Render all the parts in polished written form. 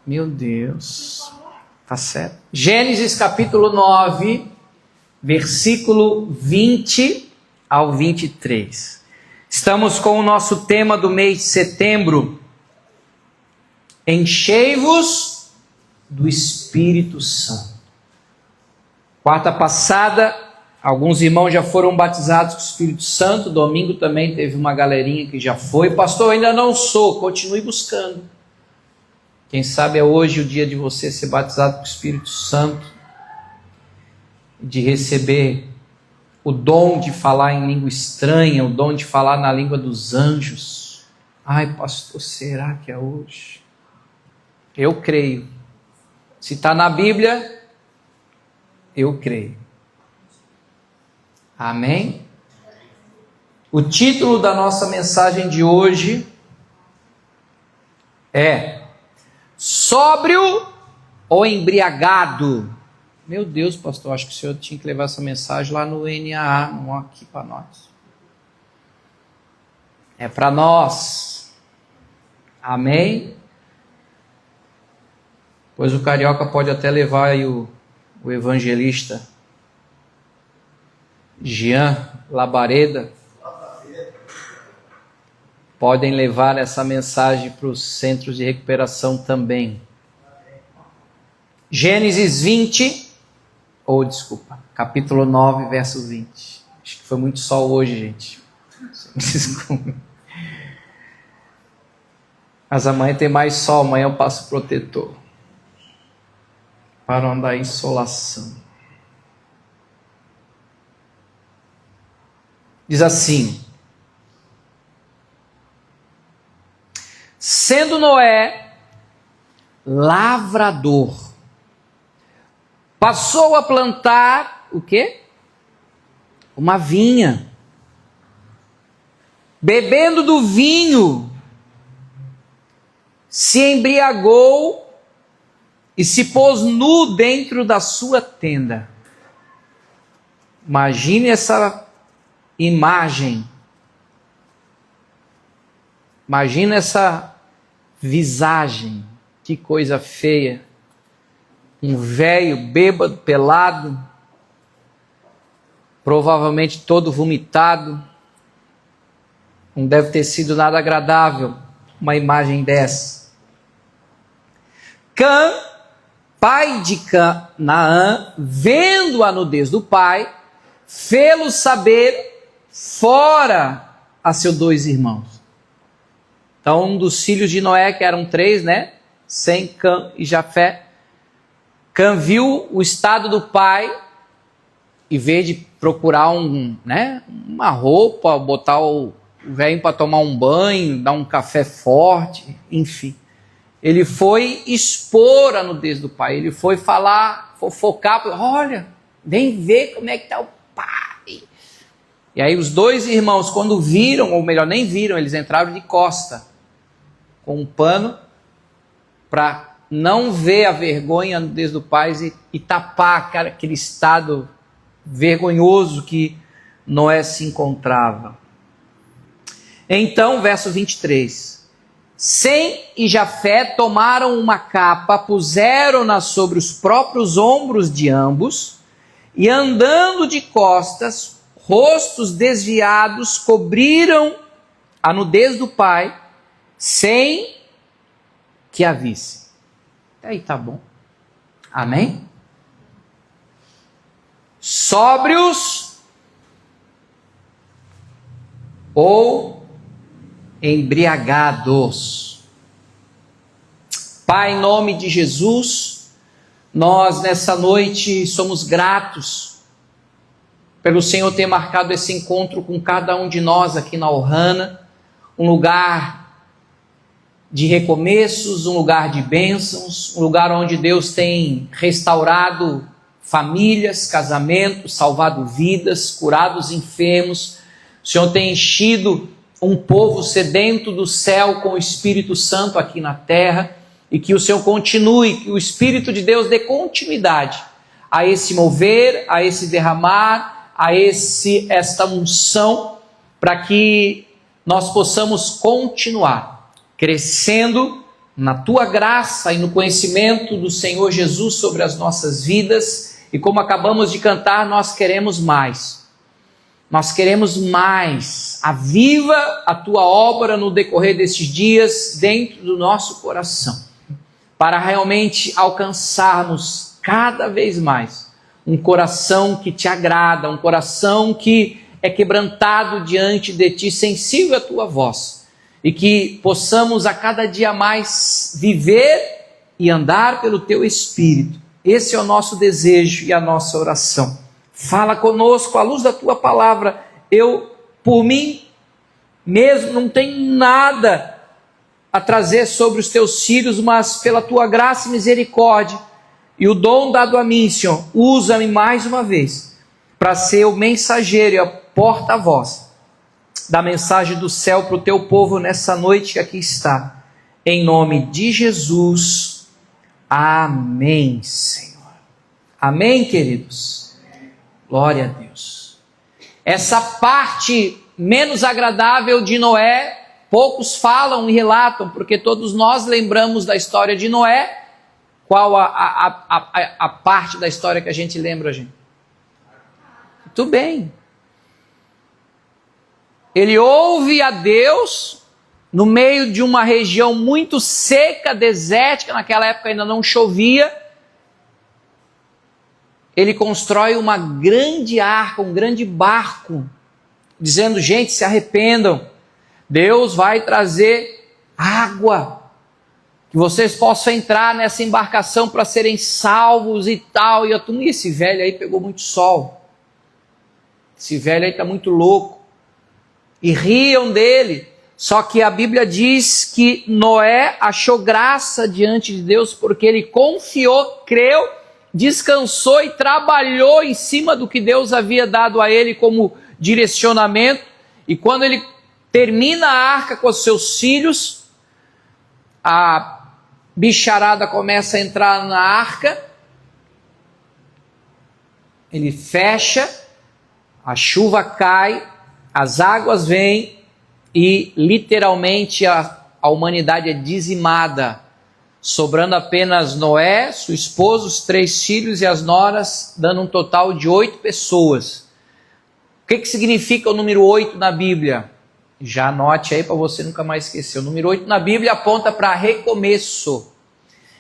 Meu Deus. Tá certo. Gênesis capítulo 9, versículo 20 ao 23. Estamos com o nosso tema do mês de setembro. Enchei-vos do Espírito Santo. Quarta passada, alguns irmãos já foram batizados com o Espírito Santo. Domingo também teve uma galerinha que já foi. Pastor, eu ainda não sou. Continue buscando. Quem sabe é hoje o dia de você ser batizado com o Espírito Santo, de receber o dom de falar em língua estranha, o dom de falar na língua dos anjos. Ai, pastor, será que é hoje? Eu creio. Se está na Bíblia, eu creio. Amém? O título da nossa mensagem de hoje é Sóbrio ou embriagado? Meu Deus, pastor, acho que o senhor tinha que levar essa mensagem lá no NAA, não aqui para nós. É para nós. Amém? Pois o carioca pode até levar aí o evangelista Jean Labareda. Podem levar essa mensagem para os centros de recuperação também. Gênesis 20, capítulo 9, verso 20. Acho que foi muito sol hoje, gente. Desculpa. Mas amanhã tem mais sol, amanhã eu passo protetor. Para não dar insolação. Diz assim: sendo Noé lavrador, passou a plantar o quê? Uma vinha. Bebendo do vinho, se embriagou e se pôs nu dentro da sua tenda. Imagine essa imagem. Imagina essa visagem, que coisa feia. Um velho bêbado, pelado, provavelmente todo vomitado. Não deve ter sido nada agradável uma imagem dessa. Cã, pai de Canaã, vendo a nudez do pai, fê-lo saber fora a seus dois irmãos. Então, um dos filhos de Noé, que eram 3, né? Sem, Cã e Jafé. Cã viu o estado do pai, e veio de procurar uma roupa, botar o velho para tomar um banho, dar um café forte, enfim. Ele foi expor a nudez do pai, ele foi falar, fofocar, olha, vem ver como é que está o pai. E aí os 2 irmãos, quando viram, ou melhor, nem viram, eles entraram de costa, com um pano, para não ver a vergonha desde o pai e tapar aquele estado vergonhoso que Noé se encontrava. Então, verso 23. Sem e Jafé tomaram uma capa, puseram-na sobre os próprios ombros de ambos, e andando de costas, rostos desviados, cobriram a nudez do pai, sem que a visse. Aí tá bom. Amém? Sóbrios ou embriagados. Pai, em nome de Jesus, nós nessa noite somos gratos pelo Senhor ter marcado esse encontro com cada um de nós aqui na Ohana, um lugar de recomeços, um lugar de bênçãos, um lugar onde Deus tem restaurado famílias, casamentos, salvado vidas, curado os enfermos. O Senhor tem enchido um povo sedento do céu com o Espírito Santo aqui na terra, e que o Senhor continue, que o Espírito de Deus dê continuidade a esse mover, a esse derramar, a esta unção, para que nós possamos continuar crescendo na tua graça e no conhecimento do Senhor Jesus sobre as nossas vidas, e como acabamos de cantar, nós queremos mais. Nós queremos mais. Aviva a tua obra no decorrer destes dias dentro do nosso coração, para realmente alcançarmos cada vez mais um coração que te agrada, um coração que é quebrantado diante de ti, sensível à tua voz, e que possamos a cada dia mais viver e andar pelo teu Espírito. Esse é o nosso desejo e a nossa oração. Fala conosco à luz da tua palavra. Eu, por mim mesmo, não tenho nada a trazer sobre os teus filhos, mas pela tua graça e misericórdia e o dom dado a mim, Senhor, usa-me mais uma vez para ser o mensageiro e a porta-voz da mensagem do céu para o teu povo nessa noite que aqui está. Em nome de Jesus. Amém, Senhor. Amém, queridos? Glória a Deus. Essa parte menos agradável de Noé, poucos falam e relatam, porque todos nós lembramos da história de Noé. Qual a parte da história que a gente lembra, gente? Muito bem. Ele ouve a Deus no meio de uma região muito seca, desértica, naquela época ainda não chovia. Ele constrói uma grande arca, um grande barco, dizendo: gente, se arrependam, Deus vai trazer água, que vocês possam entrar nessa embarcação para serem salvos e tal. E esse velho aí pegou muito sol, esse velho aí está muito louco, e riam dele. Só que a Bíblia diz que Noé achou graça diante de Deus, porque ele confiou, creu, descansou e trabalhou em cima do que Deus havia dado a ele como direcionamento. E quando ele termina a arca com os seus filhos, a bicharada começa a entrar na arca, ele fecha, a chuva cai, as águas vêm e literalmente a humanidade é dizimada, sobrando apenas Noé, sua esposa, os 3 filhos e as noras, dando um total de 8 pessoas. O que significa o número 8 na Bíblia? Já anote aí para você nunca mais esquecer. O número 8 na Bíblia aponta para recomeço.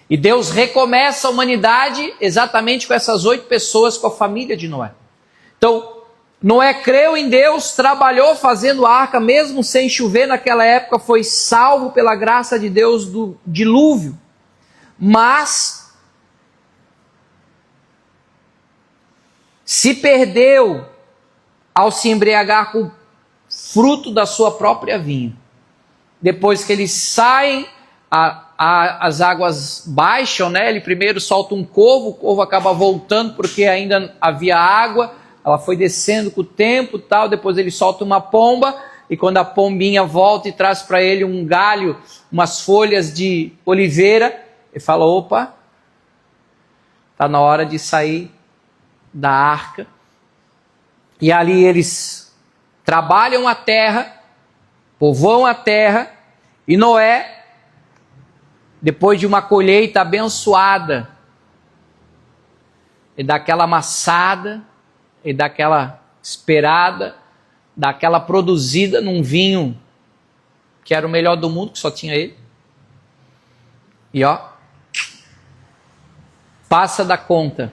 E Deus recomeça a humanidade exatamente com essas 8 pessoas, com a família de Noé. Então, Noé creu em Deus, trabalhou fazendo arca, mesmo sem chover naquela época, foi salvo pela graça de Deus do dilúvio. Mas se perdeu ao se embriagar com o fruto da sua própria vinha. Depois que eles saem, as águas baixam, né? Ele primeiro solta um corvo, o corvo acaba voltando porque ainda havia água. Ela foi descendo com o tempo e tal, depois ele solta uma pomba, e quando a pombinha volta e traz para ele um galho, umas folhas de oliveira, ele fala: opa, está na hora de sair da arca. E ali eles trabalham a terra, povoam a terra, e Noé, depois de uma colheita abençoada, ele dá aquela amassada, e daquela esperada, daquela produzida num vinho que era o melhor do mundo, que só tinha ele. E passa da conta.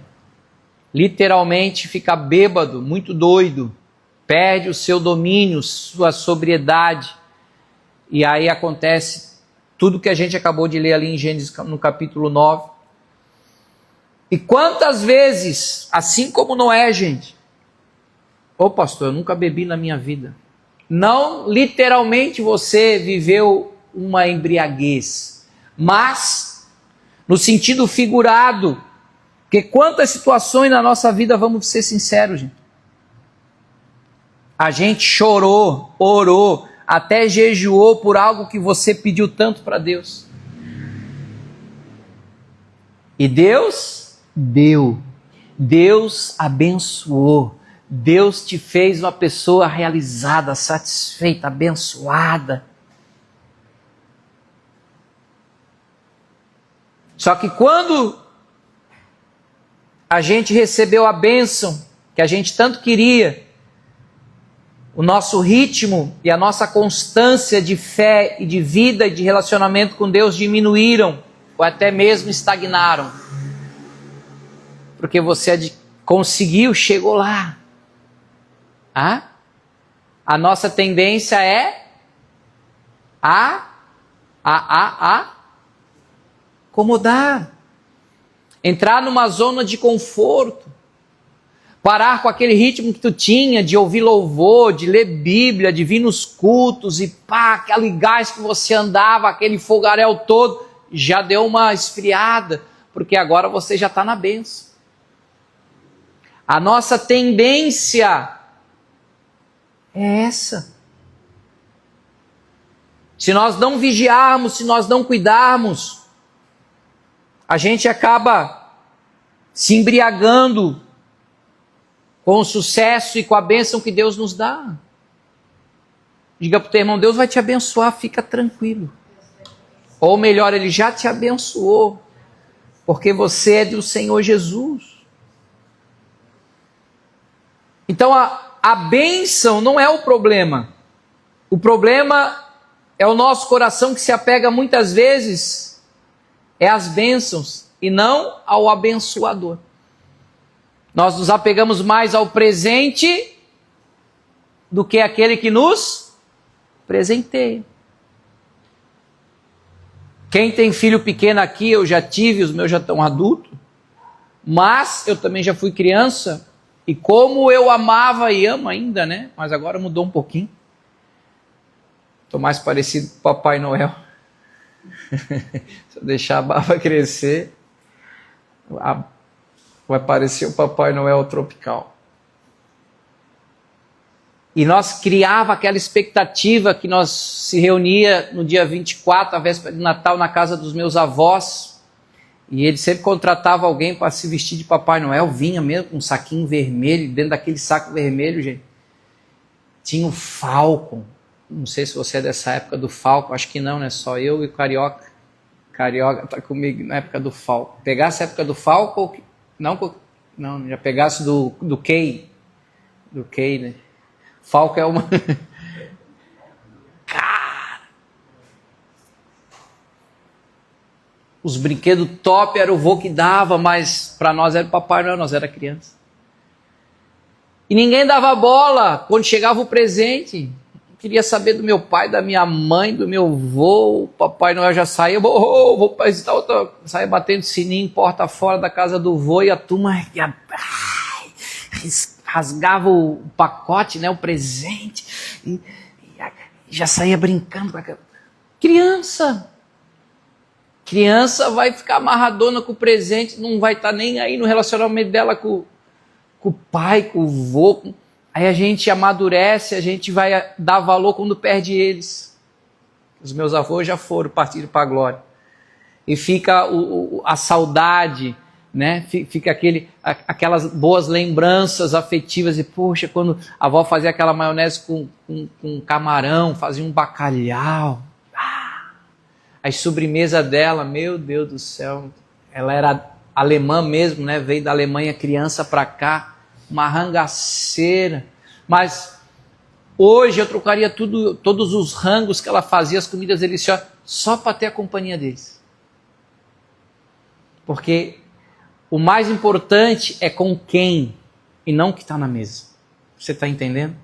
Literalmente fica bêbado, muito doido, perde o seu domínio, sua sobriedade. E aí acontece tudo que a gente acabou de ler ali em Gênesis no capítulo 9. E quantas vezes, assim como Noé, gente, pastor, eu nunca bebi na minha vida. Não literalmente você viveu uma embriaguez, mas no sentido figurado, porque quantas situações na nossa vida, vamos ser sinceros, gente, a gente chorou, orou, até jejuou por algo que você pediu tanto para Deus. E Deus deu, Deus abençoou. Deus te fez uma pessoa realizada, satisfeita, abençoada. Só que quando a gente recebeu a bênção que a gente tanto queria, o nosso ritmo e a nossa constância de fé e de vida e de relacionamento com Deus diminuíram ou até mesmo estagnaram. Porque você conseguiu, chegou lá. A nossa tendência é acomodar, entrar numa zona de conforto, parar com aquele ritmo que tu tinha de ouvir louvor, de ler Bíblia, de vir nos cultos e aquele gás que você andava, aquele fogaréu todo, já deu uma esfriada, porque agora você já está na bênção. A nossa tendência é essa. Se nós não vigiarmos, se nós não cuidarmos, a gente acaba se embriagando com o sucesso e com a bênção que Deus nos dá. Diga para o teu irmão, Deus vai te abençoar, fica tranquilo. Ou melhor, Ele já te abençoou, porque você é do Senhor Jesus. Então a bênção não é o problema. O problema é o nosso coração que se apega muitas vezes às bênçãos e não ao abençoador. Nós nos apegamos mais ao presente do que àquele que nos presenteia. Quem tem filho pequeno aqui, eu já tive, os meus já estão adultos, mas eu também já fui criança. E como eu amava e amo ainda, né? Mas agora mudou um pouquinho. Estou mais parecido com o Papai Noel. Se eu deixar a barba crescer, vai parecer o Papai Noel tropical. E nós criava aquela expectativa que nós se reunia no dia 24, a véspera de Natal, na casa dos meus avós. E ele sempre contratava alguém para se vestir de Papai Noel, vinha mesmo com um saquinho vermelho, dentro daquele saco vermelho, gente, tinha o Falcon. Não sei se você é dessa época do Falcon, acho que não, né? Só eu e o Carioca. Carioca tá comigo na época do Falcon. Pegasse a época do Falcon, não, já pegasse do Kay. Do Kay, né? Falcon é uma... Os brinquedos top era o vô que dava, mas para nós era o Papai Noel, nós era criança. E ninguém dava bola quando chegava o presente. Queria saber do meu pai, da minha mãe, do meu vô. O Papai Noel já saía, vou visitar outra. Saía batendo sininho, porta fora da casa do vô, e a turma rasgava o pacote, né, o presente, e já saía brincando com aquela. Criança vai ficar amarradona com o presente, não vai estar nem aí no relacionamento dela com o pai, com o vô. Aí a gente amadurece, a gente vai dar valor quando perde eles. Os meus avós já partiram para a glória. E fica a saudade, né? Fica aquelas boas lembranças afetivas. E poxa, quando a avó fazia aquela maionese com camarão, fazia um bacalhau. A sobremesa dela, meu Deus do céu, ela era alemã mesmo, né? Veio da Alemanha criança para cá, uma rangaceira. Mas hoje eu trocaria todos os rangos que ela fazia, as comidas deliciosas, só para ter a companhia deles. Porque o mais importante é com quem e não o que está na mesa. Você está entendendo?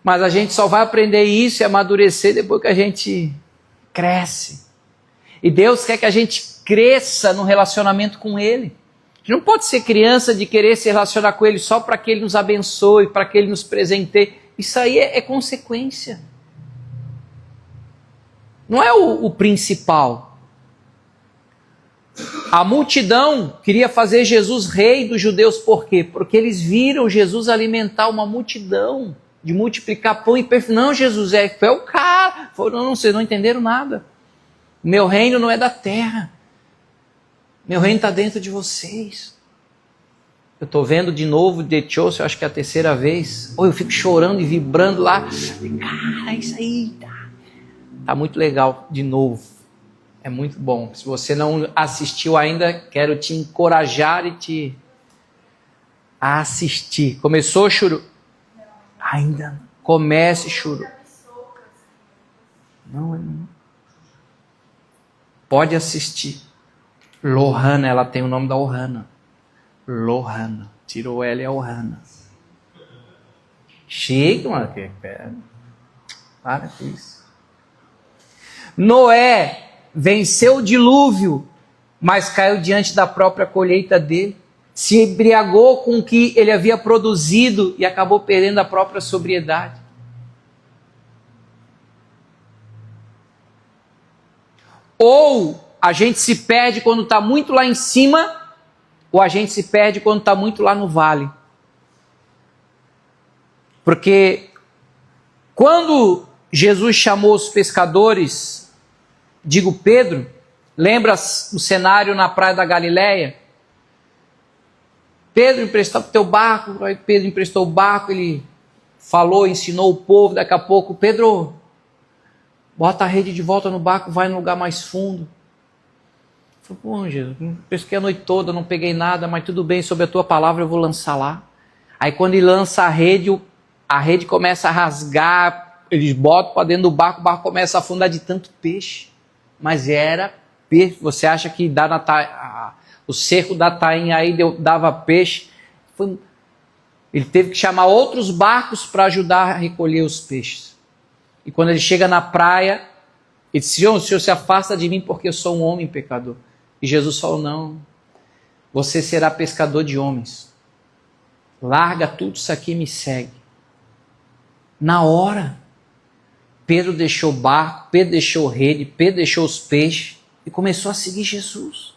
Mas a gente só vai aprender isso e amadurecer depois que a gente cresce. E Deus quer que a gente cresça no relacionamento com Ele. A gente não pode ser criança de querer se relacionar com Ele só para que Ele nos abençoe, para que Ele nos presenteie. Isso aí é consequência. Não é o principal. A multidão queria fazer Jesus rei dos judeus. Por quê? Porque eles viram Jesus alimentar uma multidão, de multiplicar pão e peixe. Não, Jesus é o cara. Não, vocês não entenderam nada. Meu reino não é da terra. Meu reino está dentro de vocês. Eu estou vendo de novo The Chosen, acho que é a terceira vez. Eu fico chorando e vibrando lá. Cara, isso aí tá muito legal de novo. É muito bom. Se você não assistiu ainda, quero te encorajar e a assistir. Começou, Churu? Ainda não. Comece, Churu. Não. Pode assistir. Lohana, ela tem o nome da Ohana. Lohana. Tirou ela e a Ohana. Chique, mano. Para com isso. Noé venceu o dilúvio, mas caiu diante da própria colheita dele. Se embriagou com o que ele havia produzido e acabou perdendo a própria sobriedade. Ou a gente se perde quando está muito lá em cima, ou a gente se perde quando está muito lá no vale. Porque quando Jesus chamou os pescadores, digo Pedro, lembra o cenário na praia da Galileia? Pedro emprestou o teu barco, aí Pedro emprestou o barco, ele falou, ensinou o povo, daqui a pouco, Pedro, bota a rede de volta no barco, vai no lugar mais fundo. Falei, pô, Jesus, pesquei a noite toda, não peguei nada, mas tudo bem, sob a tua palavra eu vou lançar lá. Aí quando ele lança a rede começa a rasgar, eles botam para dentro do barco, o barco começa a afundar de tanto peixe. Mas era peixe, você acha que o cerco da tainha aí dava peixe? Ele teve que chamar outros barcos para ajudar a recolher os peixes. E quando ele chega na praia, ele disse, o Senhor se afasta de mim porque eu sou um homem pecador. E Jesus falou, não, você será pescador de homens. Larga tudo isso aqui e me segue. Na hora, Pedro deixou o barco, Pedro deixou a rede, Pedro deixou os peixes e começou a seguir Jesus.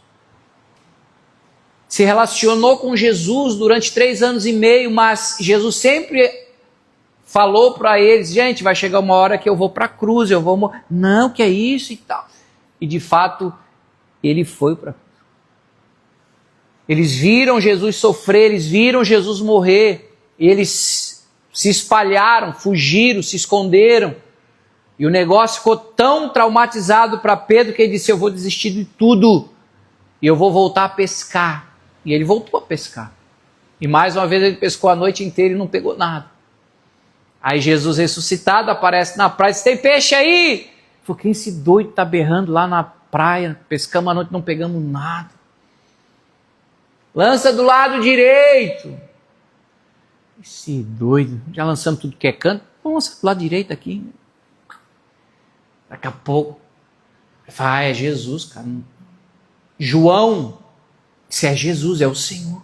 Se relacionou com Jesus durante 3 anos e meio, mas Jesus sempre falou para eles, gente, vai chegar uma hora que eu vou para a cruz, eu vou morrer. Não, que é isso e tal. E de fato, ele foi para a cruz. Eles viram Jesus sofrer, eles viram Jesus morrer, e eles se espalharam, fugiram, se esconderam. E o negócio ficou tão traumatizado para Pedro que ele disse, eu vou desistir de tudo e eu vou voltar a pescar. E ele voltou a pescar. E mais uma vez ele pescou a noite inteira e não pegou nada. Aí Jesus ressuscitado aparece na praia e diz, tem peixe aí? Ele falou, quem esse doido está berrando lá na praia? Pescamos a noite, não pegamos nada. Lança do lado direito. Esse doido, já lançamos tudo que é canto. Vamos lançar do lado direito aqui. Daqui a pouco, ele fala, é Jesus, cara. João, se é Jesus, é o Senhor.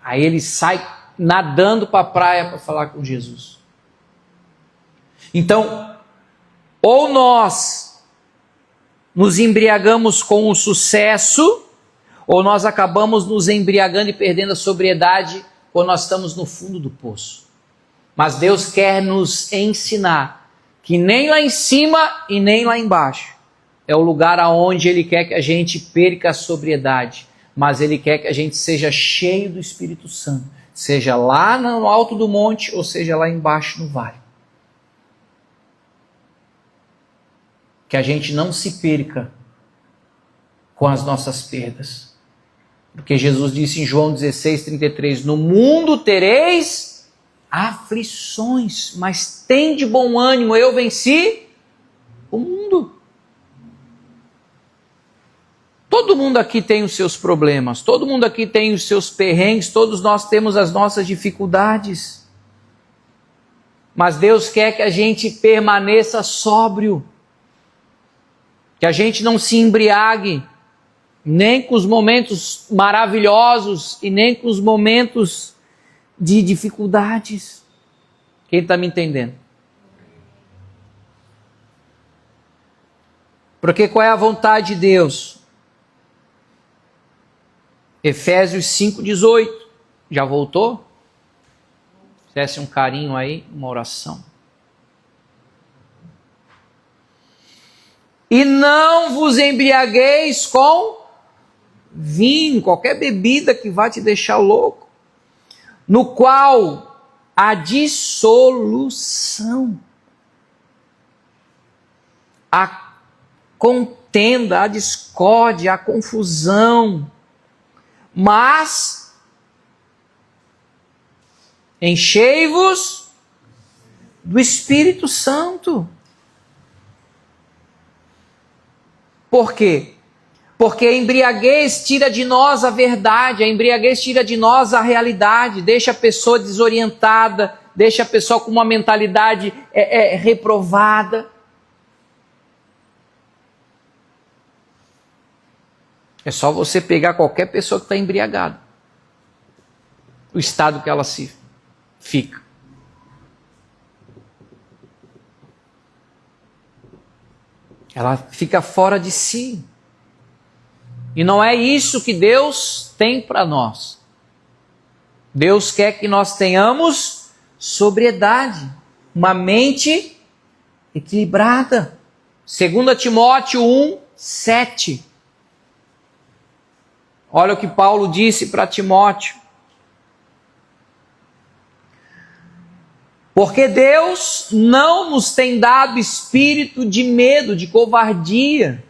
Aí ele sai nadando para a praia para falar com Jesus. Então, ou nós nos embriagamos com o sucesso, ou nós acabamos nos embriagando e perdendo a sobriedade quando nós estamos no fundo do poço. Mas Deus quer nos ensinar que nem lá em cima e nem lá embaixo é o lugar aonde Ele quer que a gente perca a sobriedade, mas Ele quer que a gente seja cheio do Espírito Santo, seja lá no alto do monte ou seja lá embaixo no vale. Que a gente não se perca com as nossas perdas. Porque Jesus disse em João 16:33, no mundo tereis aflições, mas tende bom ânimo, eu venci o mundo. Todo mundo aqui tem os seus problemas, todo mundo aqui tem os seus perrengues, todos nós temos as nossas dificuldades. Mas Deus quer que a gente permaneça sóbrio, que a gente não se embriague, nem com os momentos maravilhosos e nem com os momentos de dificuldades. Quem está me entendendo? Porque qual é a vontade de Deus? Efésios 5:18. Já voltou? Fizesse um carinho aí, uma oração. E não vos embriagueis com vinho, qualquer bebida que vá te deixar louco, no qual há dissolução, há contenda, a discórdia, a confusão. Mas enchei-vos do Espírito Santo. Por quê? Porque a embriaguez tira de nós a verdade, a embriaguez tira de nós a realidade, deixa a pessoa desorientada, deixa a pessoa com uma mentalidade reprovada. É só você pegar qualquer pessoa que está embriagada, o estado que ela se fica. Ela fica fora de si. E não é isso que Deus tem para nós. Deus quer que nós tenhamos sobriedade, uma mente equilibrada. 2 Timóteo 1:7. Olha o que Paulo disse para Timóteo. Porque Deus não nos tem dado espírito de medo, de covardia,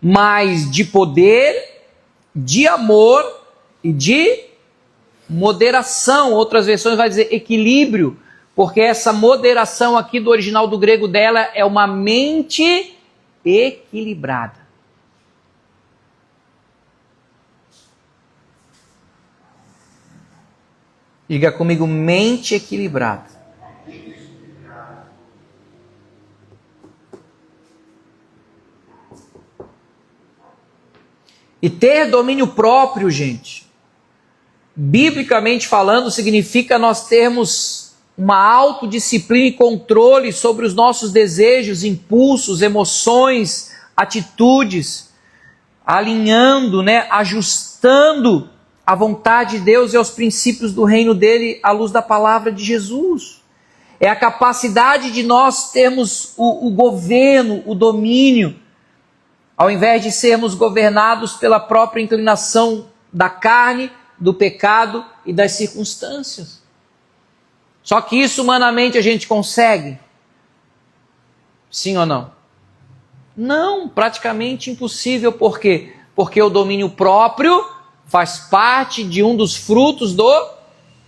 mas de poder, de amor e de moderação. Outras versões vai dizer equilíbrio, porque essa moderação aqui do original do grego dela é uma mente equilibrada. Diga comigo, mente equilibrada. E ter domínio próprio, gente, biblicamente falando, significa nós termos uma autodisciplina e controle sobre os nossos desejos, impulsos, emoções, atitudes, alinhando, ajustando a vontade de Deus e aos princípios do reino dele à luz da palavra de Jesus. É a capacidade de nós termos o governo, o domínio, ao invés de sermos governados pela própria inclinação da carne, do pecado e das circunstâncias. Só que isso humanamente a gente consegue? Sim ou não? Não, praticamente impossível. Por quê? Porque o domínio próprio faz parte de um dos frutos do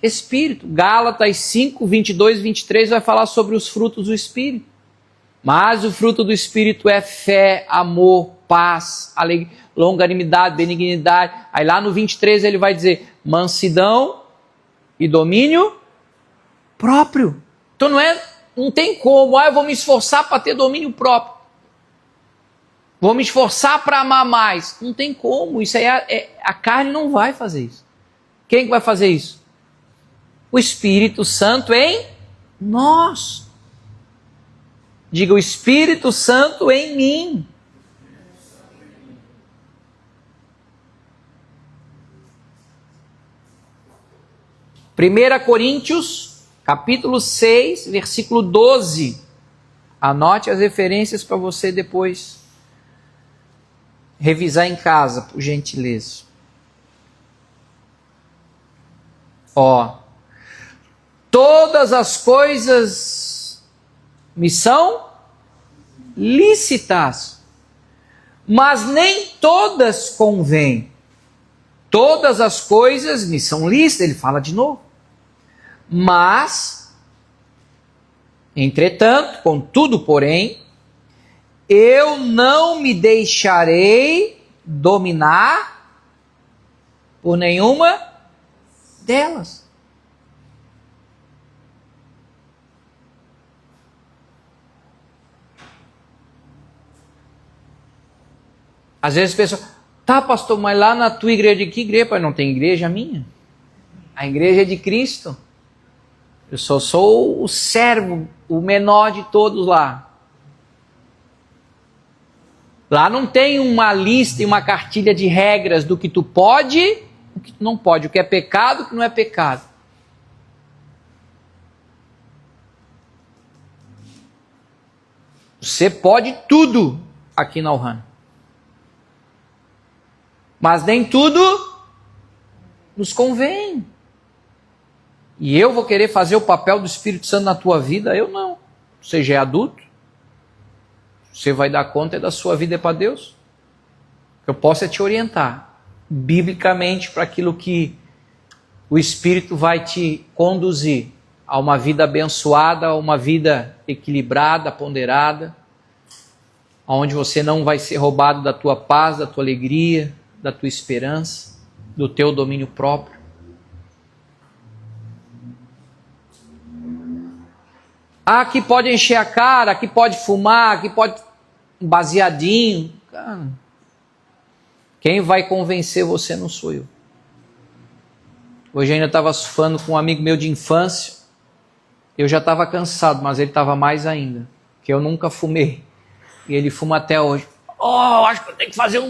Espírito. Gálatas 5, 22 e 23 vai falar sobre os frutos do Espírito. Mas o fruto do Espírito é fé, amor, paz, alegria, longanimidade, benignidade. Aí lá no 23 ele vai dizer mansidão e domínio próprio. Então não tem como, eu vou me esforçar para ter domínio próprio. Vou me esforçar para amar mais. Não tem como, isso aí a carne não vai fazer isso. Quem que vai fazer isso? O Espírito Santo em nós. Diga, o Espírito Santo em mim. Primeira Coríntios, capítulo 6, versículo 12. Anote as referências para você depois revisar em casa, por gentileza. Todas as coisas me são lícitas, mas nem todas convêm. Todas as coisas me são lícitas, ele fala de novo. Mas, entretanto, contudo, porém, eu não me deixarei dominar por nenhuma delas. Às vezes a pessoa, tá pastor, mas lá na tua igreja, que igreja? Não tem igreja minha. A igreja é de Cristo. Eu só sou o servo, o menor de todos lá. Lá não tem uma lista e uma cartilha de regras do que tu pode e o que tu não pode, o que é pecado e o que não é pecado. Você pode tudo aqui na Ohana. Mas nem tudo nos convém. E eu vou querer fazer o papel do Espírito Santo na tua vida? Eu não. Você já é adulto? Você vai dar conta da sua vida para Deus. Eu posso te orientar biblicamente para aquilo que o Espírito vai te conduzir a uma vida abençoada, a uma vida equilibrada, ponderada, onde você não vai ser roubado da tua paz, da tua alegria, da tua esperança, do teu domínio próprio. Aqui pode encher a cara, aqui pode fumar, aqui pode um baseadinho. Cara, quem vai convencer você não sou eu. Hoje eu ainda estava surfando com um amigo meu de infância. Eu já estava cansado, mas ele estava mais ainda. Que eu nunca fumei. E ele fuma até hoje. Oh, acho que eu tenho que fazer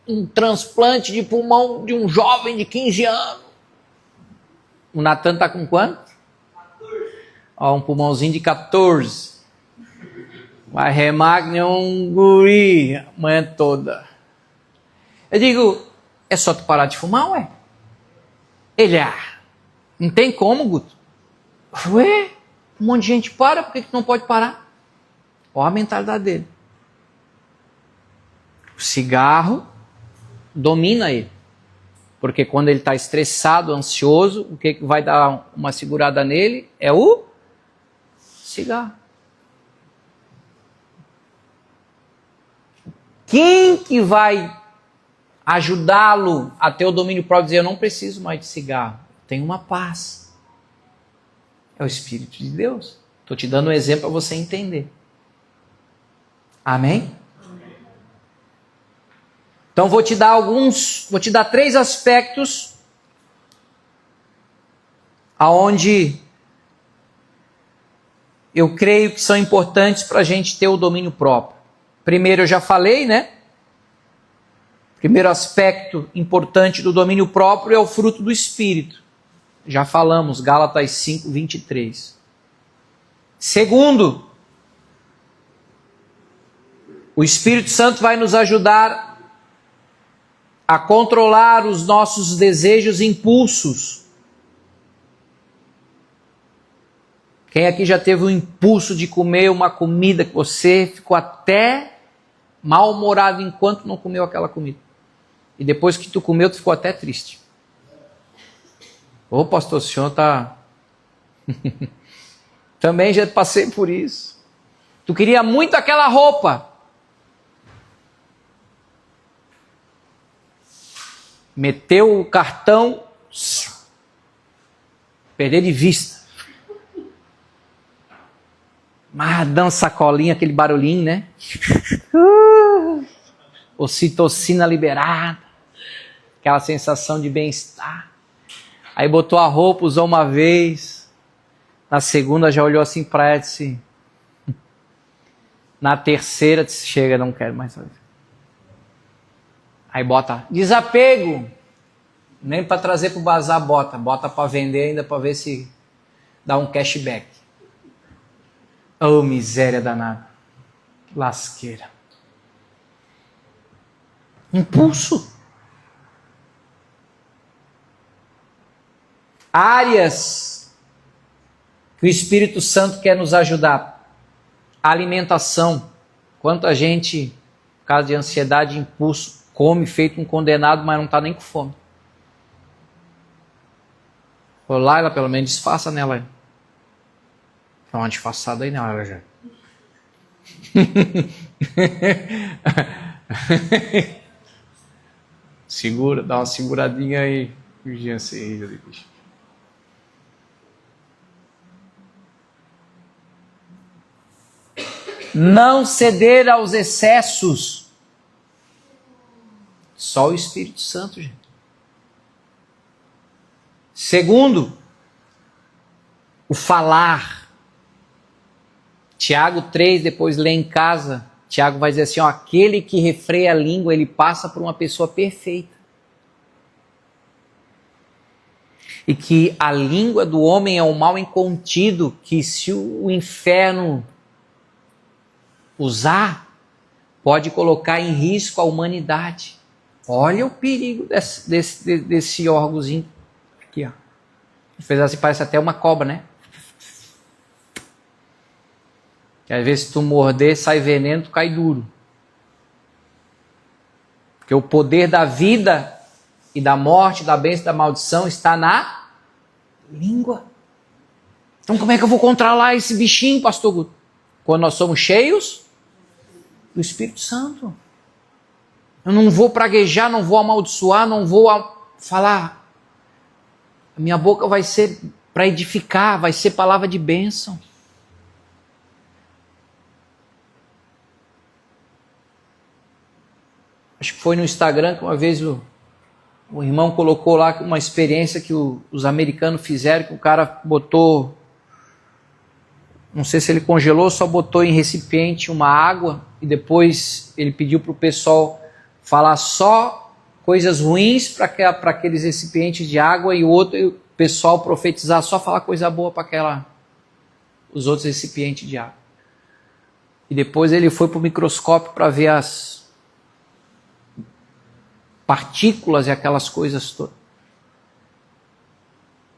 um transplante de pulmão de um jovem de 15 anos. O Natan está com quanto? 14. Ó, um pulmãozinho de 14. Vai remar que nem um guri a manhã toda. Eu digo, é só tu parar de fumar, ué? Ele, não tem como, Guto. Ué, um monte de gente para, por que não pode parar? Olha a mentalidade dele. O cigarro domina ele. Porque quando ele está estressado, ansioso, o que vai dar uma segurada nele é o cigarro. Quem que vai ajudá-lo a ter o domínio próprio, dizer, eu não preciso mais de cigarro, tenho uma paz? É o Espírito de Deus. Estou te dando um exemplo para você entender. Amém? Então vou te dar 3 aspectos aonde eu creio que são importantes para a gente ter o domínio próprio. Primeiro eu já falei, né? Primeiro aspecto importante do domínio próprio é o fruto do Espírito. Já falamos, Gálatas 5, 23. Segundo, o Espírito Santo vai nos ajudar a controlar os nossos desejos e impulsos. Quem aqui já teve o impulso de comer uma comida que você ficou até mal-humorado enquanto não comeu aquela comida? E depois que tu comeu, tu ficou até triste. Ô pastor, o senhor está... Também já passei por isso. Tu queria muito aquela roupa. Meteu o cartão, perder de vista. Mas dando sacolinha, aquele barulhinho, né? Ocitocina liberada. Aquela sensação de bem-estar. Aí botou a roupa, usou uma vez. Na segunda já olhou assim para ela e disse... Na terceira disse, chega, não quero mais fazer. Aí bota desapego. Nem para trazer para o bazar bota. Bota para vender ainda para ver se dá um cashback. Oh, miséria danada. Lasqueira. Impulso. Áreas que o Espírito Santo quer nos ajudar. Alimentação. Quanta gente, por causa de ansiedade e impulso, come feito um condenado, mas não está nem com fome. Vou lá, ela pelo menos disfarça nela. Dá uma disfarçada aí nela já. Segura, dá uma seguradinha aí. Não ceder aos excessos. Só o Espírito Santo, gente. Segundo, o falar. Tiago 3, depois lê em casa. Tiago vai dizer assim, ó, aquele que refreia a língua, ele passa por uma pessoa perfeita. E que a língua do homem é um mal incontido, que se o inferno usar, pode colocar em risco a humanidade. Olha o perigo desse órgãozinho. Aqui, ó. Fez assim, parece até uma cobra, né? Que às vezes se tu morder, sai veneno, tu cai duro. Porque o poder da vida e da morte, da bênção e da maldição está na língua. Então como é que eu vou controlar esse bichinho, pastor Guto? Quando nós somos cheios do Espírito Santo. Eu não vou praguejar, não vou amaldiçoar, não vou falar. A minha boca vai ser para edificar, vai ser palavra de bênção. Acho que foi no Instagram que uma vez o irmão colocou lá uma experiência que os americanos fizeram, que o cara botou, não sei se ele congelou, só botou em recipiente uma água e depois ele pediu para o pessoal falar só coisas ruins para aqueles recipientes de água e o pessoal profetizar, só falar coisa boa para os outros recipientes de água. E depois ele foi para o microscópio para ver as partículas e aquelas coisas todas.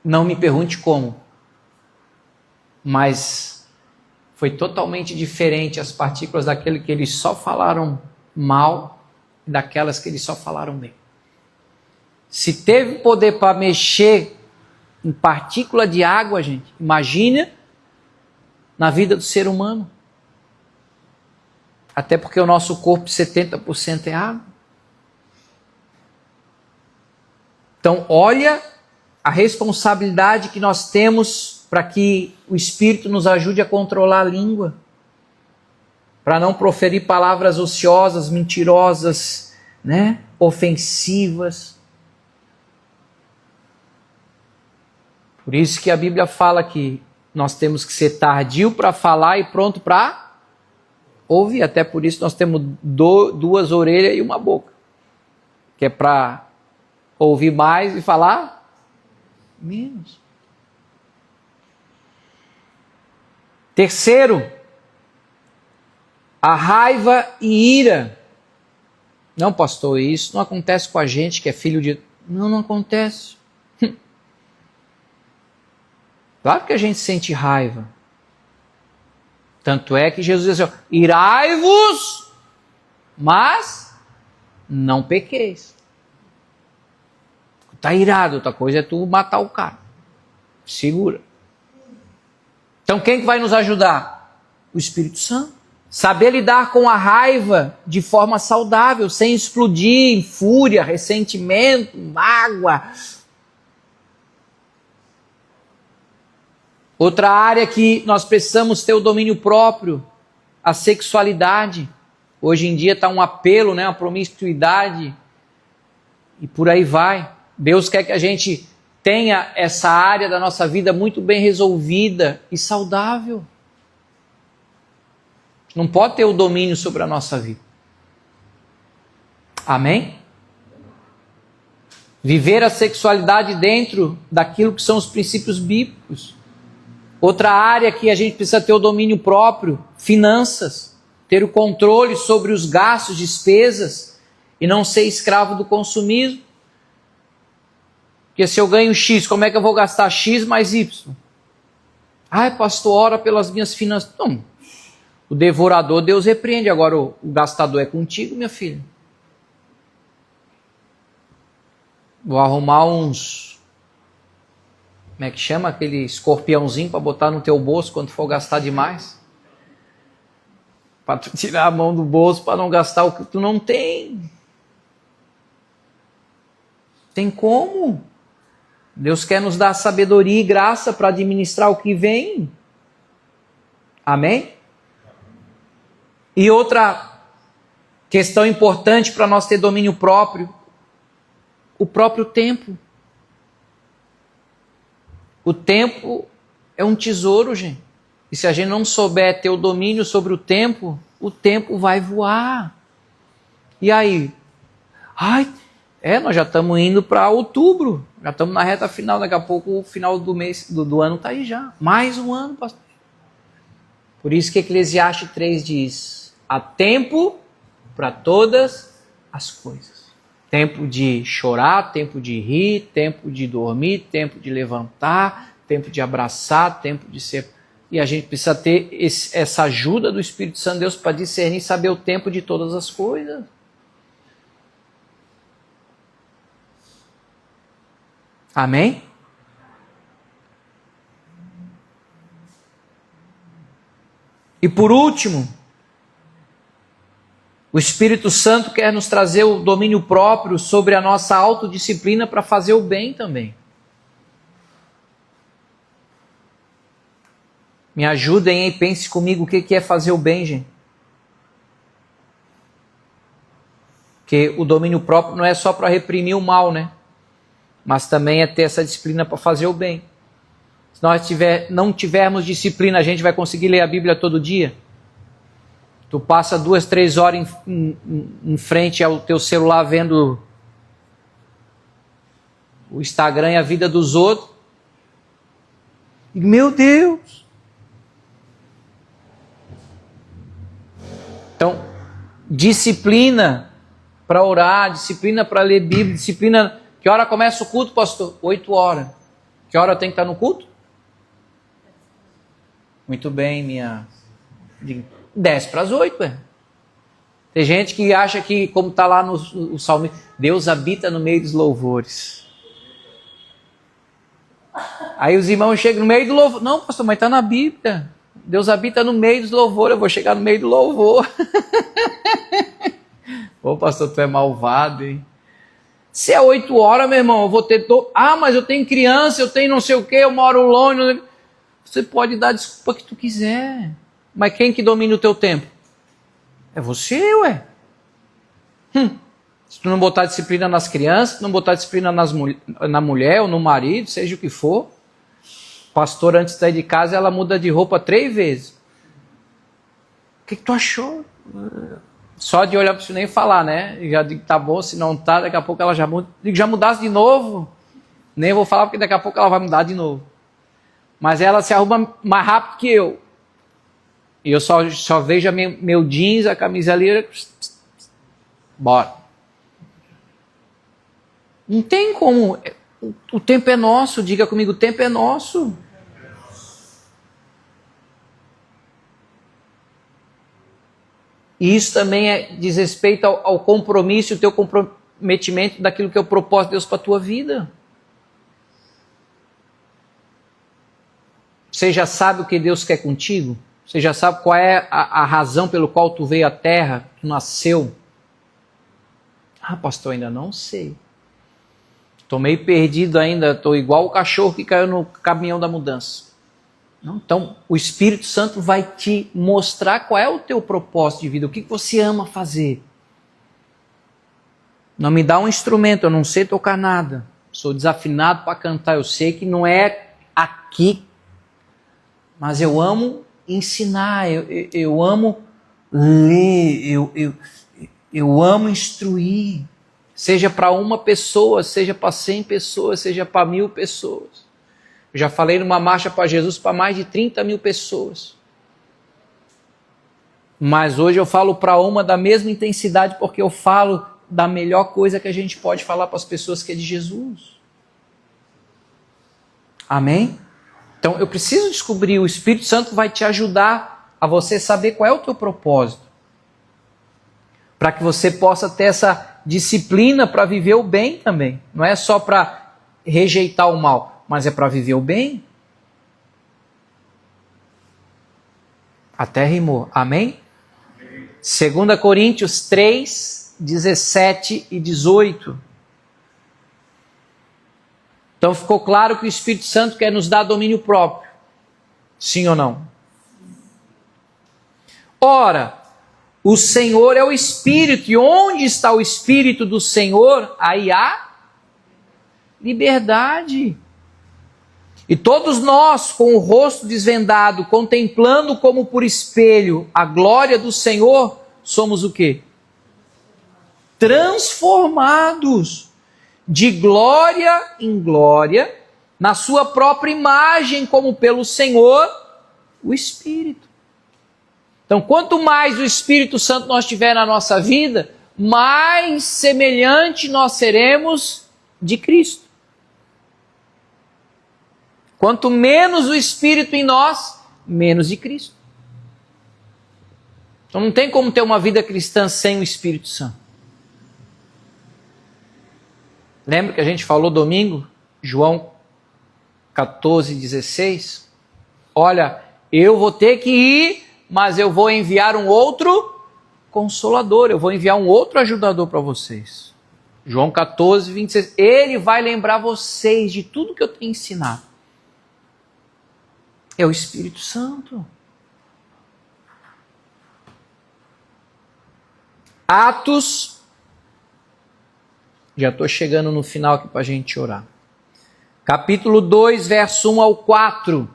Não me pergunte como, mas foi totalmente diferente as partículas daquele que eles só falaram mal e daquelas que eles só falaram bem. Se teve poder para mexer em partícula de água, gente, imagina na vida do ser humano. Até porque o nosso corpo 70% é água. Então, olha a responsabilidade que nós temos para que o Espírito nos ajude a controlar a língua. Para não proferir palavras ociosas, mentirosas, né? Ofensivas. Por isso que a Bíblia fala que nós temos que ser tardio para falar e pronto para ouvir. Até por isso nós temos duas orelhas e uma boca. Que é para ouvir mais e falar menos. Terceiro, a raiva e ira. Não, pastor, isso não acontece com a gente que é filho de... Não acontece. Claro que a gente sente raiva. Tanto é que Jesus diz assim, irai-vos, mas não pequeis. Está irado, outra coisa é tu matar o cara. Segura. Então quem que vai nos ajudar? O Espírito Santo. Saber lidar com a raiva de forma saudável, sem explodir em fúria, ressentimento, mágoa. Outra área que nós precisamos ter o domínio próprio, a sexualidade. Hoje em dia está um apelo, né, uma promiscuidade e por aí vai. Deus quer que a gente tenha essa área da nossa vida muito bem resolvida e saudável. Não pode ter o domínio sobre a nossa vida. Amém? Viver a sexualidade dentro daquilo que são os princípios bíblicos. Outra área que a gente precisa ter o domínio próprio, finanças. Ter o controle sobre os gastos, despesas e não ser escravo do consumismo. Porque se eu ganho X, como é que eu vou gastar X mais Y? Ai, pastor, ora pelas minhas finanças. Não. O devorador, Deus repreende. Agora o gastador é contigo, minha filha. Vou arrumar uns... Como é que chama? Aquele escorpiãozinho para botar no teu bolso quando for gastar demais. Para tu tirar a mão do bolso para não gastar o que tu não tem. Tem como? Deus quer nos dar sabedoria e graça para administrar o que vem. Amém? E outra questão importante para nós ter domínio próprio, o próprio tempo. O tempo é um tesouro, gente. E se a gente não souber ter o domínio sobre o tempo vai voar. E aí? Nós já estamos indo para outubro. Já estamos na reta final. Daqui a pouco o final do mês, do ano está aí já. Mais um ano, pastor. Por isso que Eclesiastes 3 diz: há tempo para todas as coisas. Tempo de chorar, tempo de rir, tempo de dormir, tempo de levantar, tempo de abraçar, tempo de ser... E a gente precisa ter essa ajuda do Espírito Santo de Deus para discernir e saber o tempo de todas as coisas. Amém? E por último, o Espírito Santo quer nos trazer o domínio próprio sobre a nossa autodisciplina para fazer o bem também. Me ajudem, hein? Pense comigo o que é fazer o bem, gente. Porque o domínio próprio não é só para reprimir o mal, né? Mas também é ter essa disciplina para fazer o bem. Se nós não tivermos disciplina, a gente vai conseguir ler a Bíblia todo dia? Tu passa 2, 3 horas em frente ao teu celular vendo o Instagram e a vida dos outros. E, meu Deus! Então, disciplina para orar, disciplina para ler Bíblia, disciplina... Que hora começa o culto, pastor? 8 horas. Que hora tem que estar no culto? Muito bem, minha... 10 para as 8, ué. Tem gente que acha que, como está lá no Salmo, Deus habita no meio dos louvores. Aí os irmãos chegam no meio do louvor. Não, pastor, mas está na Bíblia. Deus habita no meio dos louvores, eu vou chegar no meio do louvor. Ô, pastor, tu é malvado, hein? Se é 8 horas, meu irmão, eu vou ter... Ah, mas eu tenho criança, eu tenho não sei o quê, eu moro longe. Você pode dar a desculpa que tu quiser. Mas quem que domina o teu tempo? É você, ué. Se tu não botar disciplina nas crianças, não botar disciplina na mulher ou no marido, seja o que for. Pastor, antes de sair de casa, ela muda de roupa 3 vezes. O que tu achou? Só de olhar para você nem falar, né? Já digo, tá bom, se não tá, daqui a pouco ela já muda. Digo, já mudasse de novo? Nem vou falar, porque daqui a pouco ela vai mudar de novo. Mas ela se arruma mais rápido que eu. E eu só vejo meu jeans, a camisa ali. Bora. Não tem como. O tempo é nosso, diga comigo, o tempo é nosso. E isso também diz respeito ao compromisso, o teu comprometimento daquilo que é o propósito de Deus para a tua vida. Você já sabe o que Deus quer contigo? Você já sabe qual é a razão pelo qual tu veio à Terra, tu nasceu? Ah, pastor, ainda não sei. Estou meio perdido ainda, estou igual o cachorro que caiu no caminhão da mudança. Não, então, o Espírito Santo vai te mostrar qual é o teu propósito de vida, o que você ama fazer. Não me dá um instrumento, eu não sei tocar nada. Sou desafinado para cantar, eu sei que não é aqui. Mas eu amo ensinar, eu amo ler, eu amo instruir. Seja para uma pessoa, seja para 100 pessoas, seja para 1000 pessoas. Eu já falei numa marcha para Jesus para mais de 30 mil pessoas. Mas hoje eu falo para uma da mesma intensidade, porque eu falo da melhor coisa que a gente pode falar para as pessoas, que é de Jesus. Amém? Então eu preciso descobrir, o Espírito Santo vai te ajudar a você saber qual é o teu propósito. Para que você possa ter essa disciplina para viver o bem também. Não é só para rejeitar o mal, mas é para viver o bem. Até rimou. Amém? 2 Coríntios 3, 17 e 18. Então ficou claro que o Espírito Santo quer nos dar domínio próprio. Sim ou não? Ora, o Senhor é o Espírito, e onde está o Espírito do Senhor, aí há liberdade. E todos nós, com o rosto desvendado, contemplando como por espelho a glória do Senhor, somos o quê? Transformados de glória em glória, na sua própria imagem, como pelo Senhor, o Espírito. Então, quanto mais o Espírito Santo nós tiver na nossa vida, mais semelhante nós seremos de Cristo. Quanto menos o Espírito em nós, menos de Cristo. Então não tem como ter uma vida cristã sem o Espírito Santo. Lembra que a gente falou domingo? João 14:16. Olha, eu vou ter que ir, mas eu vou enviar um outro Consolador, eu vou enviar um outro ajudador para vocês. João 14:26. Ele vai lembrar vocês de tudo que eu tenho ensinado. É o Espírito Santo. Atos. Já estou chegando no final aqui para a gente orar. Capítulo 2, verso 1 ao 4.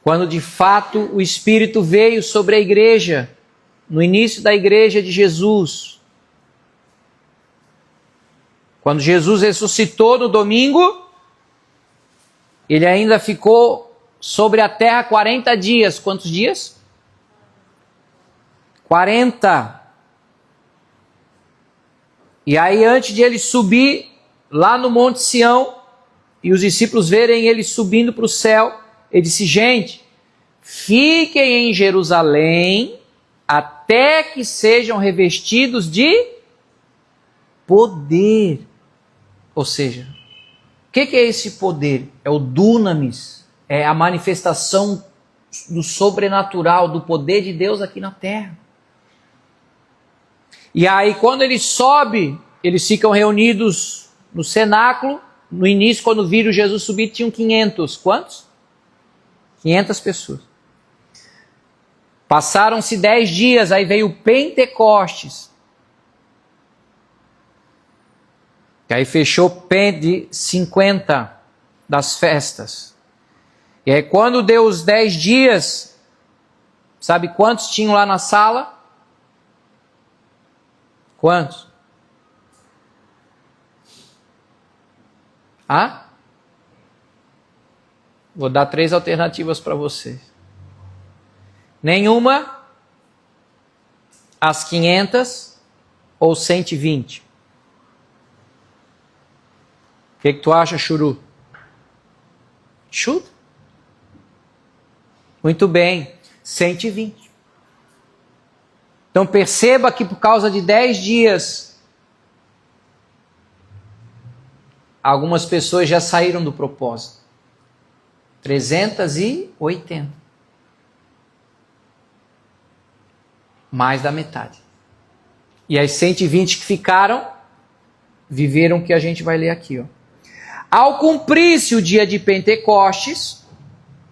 Quando de fato o Espírito veio sobre a igreja, no início da igreja de Jesus. Quando Jesus ressuscitou no domingo, ele ainda ficou sobre a terra 40 dias. Quantos dias? 40. E aí, antes de ele subir lá no Monte Sião, e os discípulos verem ele subindo para o céu, ele disse: gente, fiquem em Jerusalém até que sejam revestidos de poder. Ou seja, o que é esse poder? É o dunamis, é a manifestação do sobrenatural, do poder de Deus aqui na terra. E aí, quando ele sobe, eles ficam reunidos no cenáculo. No início, quando viram Jesus subir, tinham 500. Quantos? 500 pessoas. Passaram-se 10 dias, aí veio o Pentecostes. E aí fechou de 50 das festas. E aí quando deu os 10 dias, sabe quantos tinham lá na sala? Quantos? Vou dar 3 alternativas para vocês. Nenhuma, as 500 ou 120. O que tu acha, Churu? Chuta. Muito bem, 120. Então perceba que por causa de 10 dias, algumas pessoas já saíram do propósito. 380. Mais da metade. E as 120 que ficaram, viveram o que a gente vai ler aqui. Ó. Ao cumprir-se o dia de Pentecostes,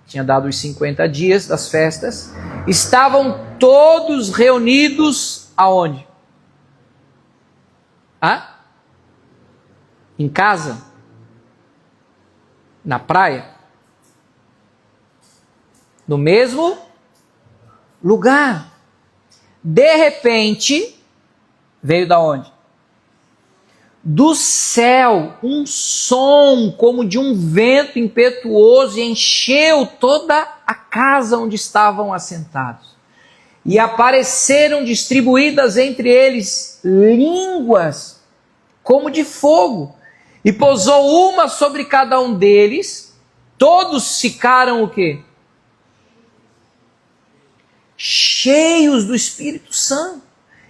tinha dado os 50 dias das festas, estavam todos reunidos aonde? Em casa? Na praia? No mesmo lugar. De repente, veio da onde? Do céu, um som como de um vento impetuoso e encheu toda a casa onde estavam assentados. E apareceram distribuídas entre eles línguas como de fogo. E pousou uma sobre cada um deles. Todos ficaram o quê? Cheios do Espírito Santo,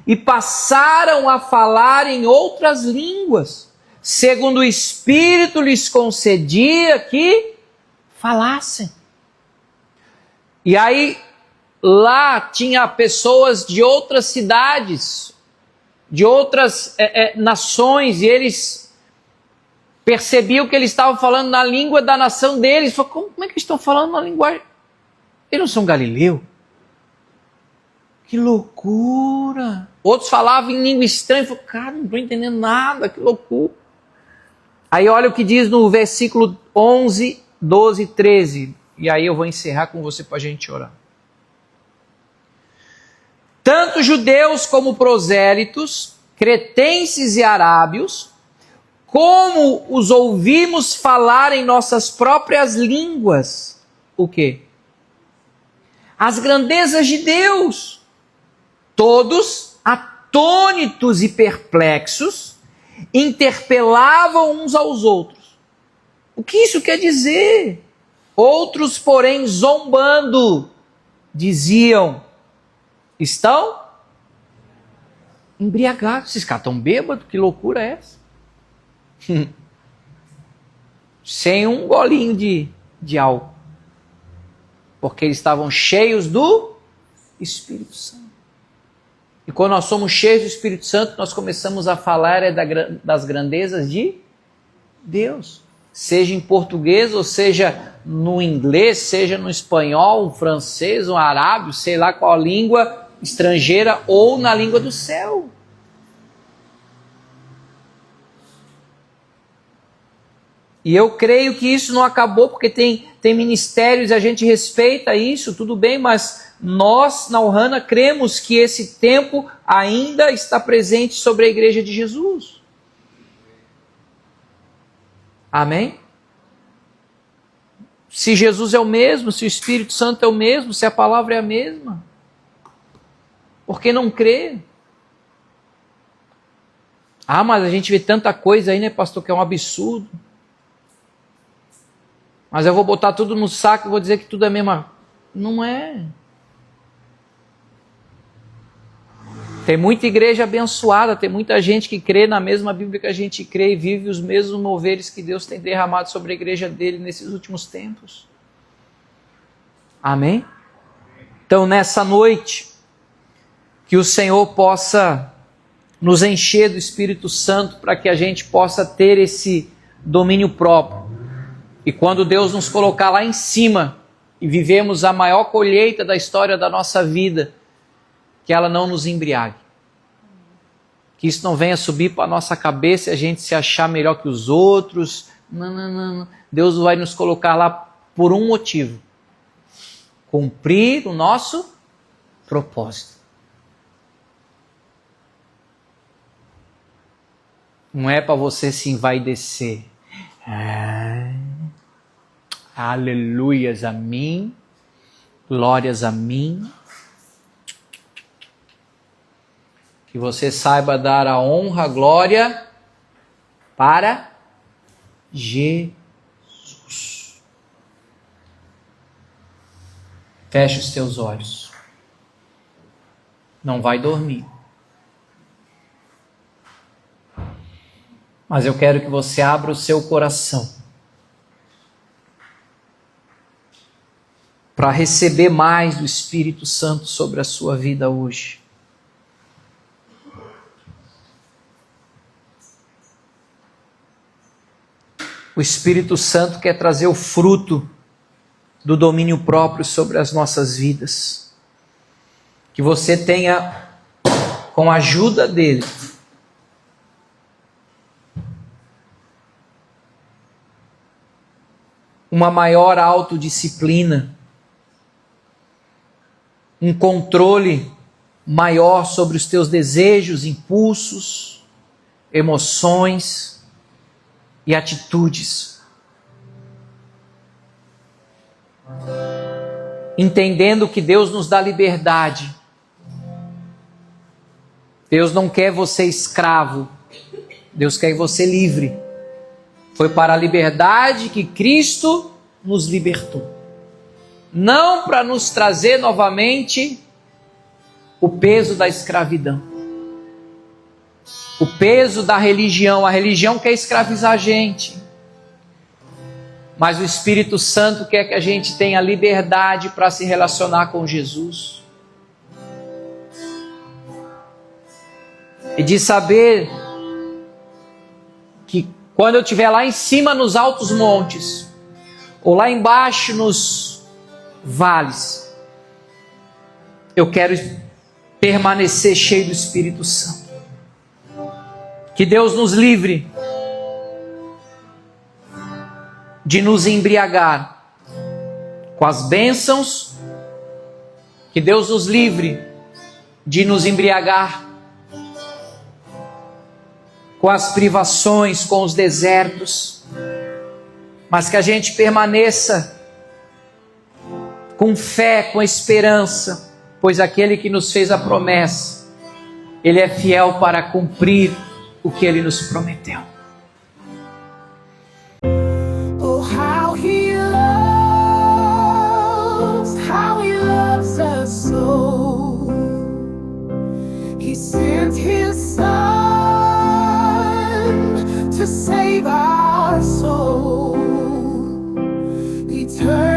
e passaram a falar em outras línguas, segundo o Espírito lhes concedia que falassem. E aí, lá tinha pessoas de outras cidades, de outras nações, e eles percebiam que eles estavam falando na língua da nação deles. Falaram, como é que eles estão falando na linguagem? Eles não são galileus? Que loucura! Outros falavam em língua estranha. Falaram, cara, não estou entendendo nada, que loucura. Aí olha o que diz no versículo 11, 12 e 13. E aí eu vou encerrar com você para a gente orar. Tanto judeus como prosélitos, cretenses e arábios, como os ouvimos falar em nossas próprias línguas. O quê? As grandezas de Deus. Todos, atônitos e perplexos, interpelavam uns aos outros. O que isso quer dizer? Outros, porém, zombando, diziam: estão embriagados. Esses caras estão bêbados? Que loucura é essa? Sem um golinho de álcool. Porque eles estavam cheios do Espírito Santo. E quando nós somos cheios do Espírito Santo, nós começamos a falar das grandezas de Deus. Seja em português, ou seja no inglês, seja no espanhol, um francês, um arábio, sei lá qual língua estrangeira, ou na língua do céu. E eu creio que isso não acabou, porque tem ministérios e a gente respeita isso, tudo bem, mas nós, na Ohana, cremos que esse tempo ainda está presente sobre a Igreja de Jesus. Amém? Se Jesus é o mesmo, se o Espírito Santo é o mesmo, se a palavra é a mesma, por que não crer? Ah, mas a gente vê tanta coisa aí, né, pastor, que é um absurdo. Mas eu vou botar tudo no saco e vou dizer que tudo é a mesma. Não é. Tem muita igreja abençoada, tem muita gente que crê na mesma Bíblia que a gente crê e vive os mesmos moveres que Deus tem derramado sobre a igreja dele nesses últimos tempos. Amém? Então, nessa noite, que o Senhor possa nos encher do Espírito Santo para que a gente possa ter esse domínio próprio. E quando Deus nos colocar lá em cima e vivemos a maior colheita da história da nossa vida, que ela não nos embriague. Que isso não venha subir para a nossa cabeça e a gente se achar melhor que os outros. Não. Deus vai nos colocar lá por um motivo. Cumprir o nosso propósito. Não é para você se envaidecer. Aleluias a mim. Glórias a mim. Que você saiba dar a honra, a glória para Jesus. Feche os teus olhos. Não vai dormir. Mas eu quero que você abra o seu coração para receber mais do Espírito Santo sobre a sua vida hoje. O Espírito Santo quer trazer o fruto do domínio próprio sobre as nossas vidas. Que você tenha, com a ajuda dele, uma maior autodisciplina, um controle maior sobre os teus desejos, impulsos, emoções e atitudes. Entendendo que Deus nos dá liberdade. Deus não quer você escravo. Deus quer você livre. Foi para a liberdade que Cristo nos libertou. Não para nos trazer novamente o peso da escravidão. O peso da religião. A religião quer escravizar a gente. Mas o Espírito Santo quer que a gente tenha liberdade para se relacionar com Jesus. E de saber que quando eu estiver lá em cima nos altos montes, ou lá embaixo nos vales, eu quero permanecer cheio do Espírito Santo. Que Deus nos livre de nos embriagar com as bênçãos, que Deus nos livre de nos embriagar com as privações, com os desertos, mas que a gente permaneça com fé, com esperança, pois aquele que nos fez a promessa, Ele é fiel para cumprir o que Ele nos prometeu. sent his son to save our soul. Eternal